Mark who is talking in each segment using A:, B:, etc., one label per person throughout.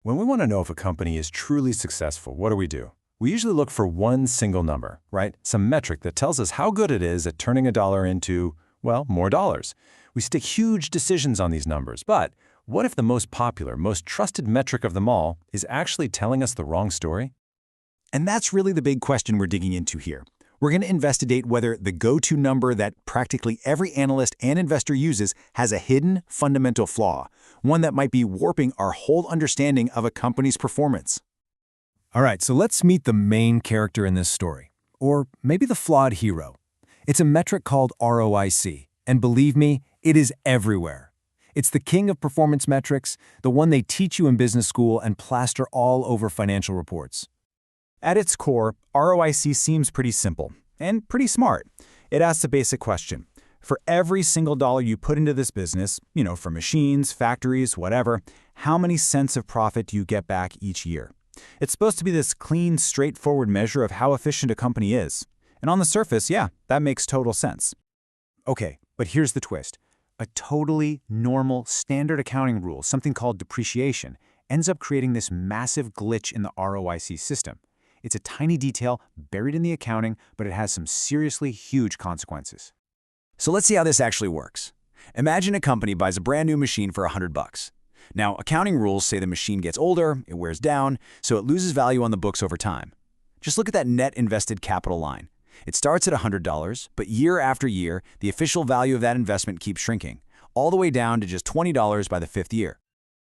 A: When we want to know if a company is truly successful, what do? We usually look for one single number, right? Some metric that tells us how good it is at turning a dollar into, well, more dollars. We stick huge decisions on these numbers, but what if the most popular, most trusted metric of them all is actually telling us the wrong story?
B: And that's really the big question we're digging into here. We're going to investigate whether the go-to number that practically every analyst and investor uses has a hidden, fundamental flaw, one that might be warping our whole understanding of a company's performance.
C: All right, so let's meet the main character in this story, or maybe the flawed hero. It's a metric called ROIC, and believe me, it is everywhere. It's the king of performance metrics, the one they teach you in business school and plaster all over financial reports.
D: At its core, ROIC seems pretty simple and pretty smart. It asks a basic question. For every single dollar you put into this business, for machines, factories, whatever, how many cents of profit do you get back each year? It's supposed to be this clean, straightforward measure of how efficient a company is. And on the surface, yeah, that makes total sense. Okay, but here's the twist. A totally normal, standard accounting rule, something called depreciation, ends up creating this massive glitch in the ROIC system. It's a tiny detail buried in the accounting, but it has some seriously huge consequences.
B: So let's see how this actually works. Imagine a company buys a brand new machine for $100. Now, accounting rules say the machine gets older, it wears down, so it loses value on the books over time. Just look at that net invested capital line. It starts at $100, but year after year, the official value of that investment keeps shrinking, all the way down to just $20 by the fifth year.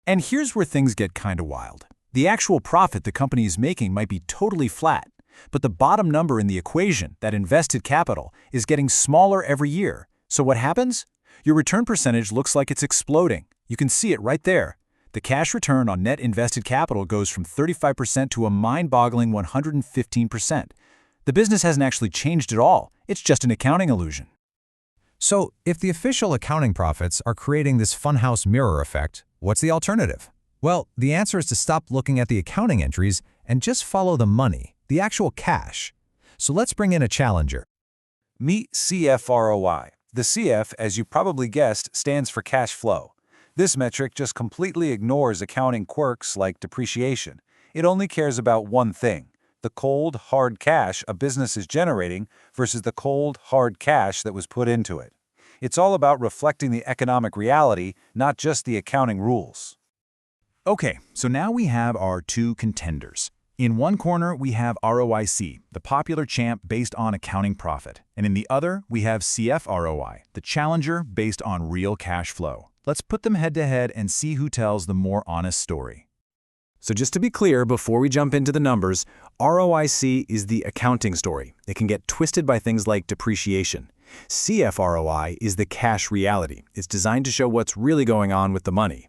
C: And here's where things get kind of wild. The actual profit the company is making might be totally flat, but the bottom number in the equation, that invested capital, is getting smaller every year. So what happens? Your return percentage looks like it's exploding. You can see it right there. The cash return on net invested capital goes from 35% to a mind-boggling 115%. The business hasn't actually changed at all. It's just an accounting illusion.
E: So, if the official accounting profits are creating this funhouse mirror effect, what's the alternative? Well, the answer is to stop looking at the accounting entries and just follow the money, the actual cash. So let's bring in a challenger.
A: Meet CFROI. The CF, as you probably guessed, stands for cash flow. This metric just completely ignores accounting quirks like depreciation. It only cares about one thing: the cold, hard cash a business is generating versus the cold, hard cash that was put into it. It's all about reflecting the economic reality, not just the accounting rules.
D: Okay, so now we have our two contenders. In one corner, we have ROIC, the popular champ based on accounting profit. And in the other, we have CFROI, the challenger based on real cash flow. Let's put them head to head and see who tells the more honest story.
B: So just to be clear, before we jump into the numbers, ROIC is the accounting story. It can get twisted by things like depreciation. CFROI is the cash reality. It's designed to show what's really going on with the money.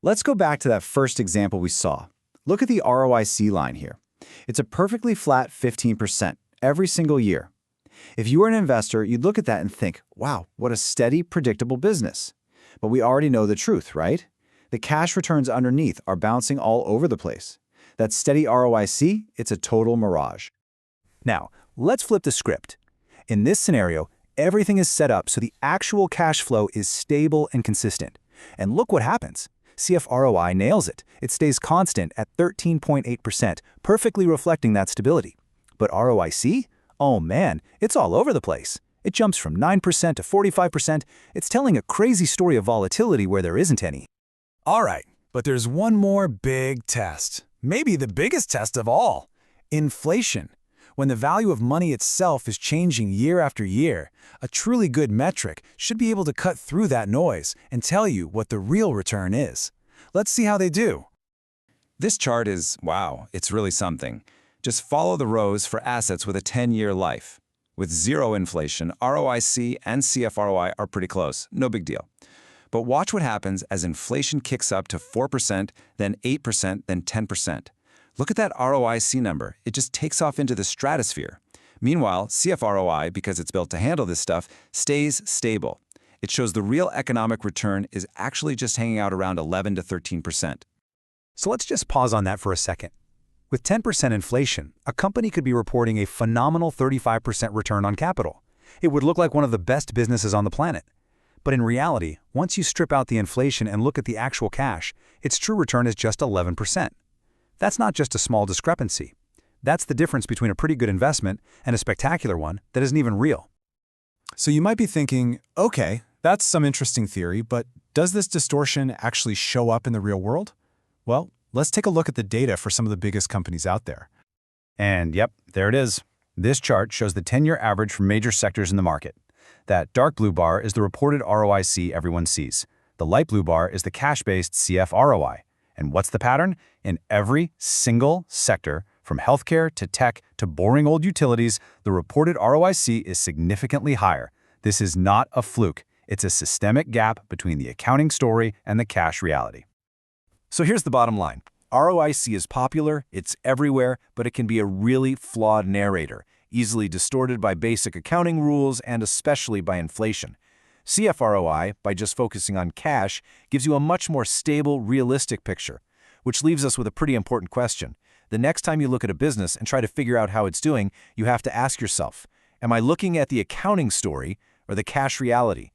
D: Let's go back to that first example we saw. Look at the ROIC line here. It's a perfectly flat 15% every single year. If you were an investor, you'd look at that and think, wow, what a steady, predictable business. But we already know the truth, right? The cash returns underneath are bouncing all over the place. That steady ROIC, it's a total mirage. Now, let's flip the script. In this scenario, everything is set up so the actual cash flow is stable and consistent. And look what happens. CFROI nails it. It stays constant at 13.8%, perfectly reflecting that stability. But ROIC? Oh man, it's all over the place. It jumps from 9% to 45%. It's telling a crazy story of volatility where there isn't any.
C: All right, but there's one more big test. Maybe the biggest test of all. Inflation. When the value of money itself is changing year after year, a truly good metric should be able to cut through that noise and tell you what the real return is. Let's see how they do.
A: This chart is, wow, it's really something. Just follow the rows for assets with a 10-year life. With zero inflation, ROIC and CFROI are pretty close, no big deal. But watch what happens as inflation kicks up to 4%, then 8%, then 10%. Look at that ROIC number. It just takes off into the stratosphere. Meanwhile, CFROI, because it's built to handle this stuff, stays stable. It shows the real economic return is actually just hanging out around 11 to 13%.
D: So let's just pause on that for a second. With 10% inflation, a company could be reporting a phenomenal 35% return on capital. It would look like one of the best businesses on the planet.
C: But in reality, once you strip out the inflation and look at the actual cash, its true return is just 11%. That's not just a small discrepancy. That's the difference between a pretty good investment and a spectacular one that isn't even real.
F: So you might be thinking, okay, that's some interesting theory, but does this distortion actually show up in the real world? Well, let's take a look at the data for some of the biggest companies out there.
B: And yep, there it is. This chart shows the 10-year average for major sectors in the market. That dark blue bar is the reported ROIC everyone sees. The light blue bar is the cash-based CF ROI. And what's the pattern? In every single sector, from healthcare to tech to boring old utilities, the reported ROIC is significantly higher. This is not a fluke. It's a systemic gap between the accounting story and the cash reality.
C: So here's the bottom line. ROIC is popular, it's everywhere, but it can be a really flawed narrator, easily distorted by basic accounting rules and especially by inflation. CFROI, by just focusing on cash, gives you a much more stable, realistic picture, which leaves us with a pretty important question. The next time you look at a business and try to figure out how it's doing, you have to ask yourself, am I looking at the accounting story or the cash reality?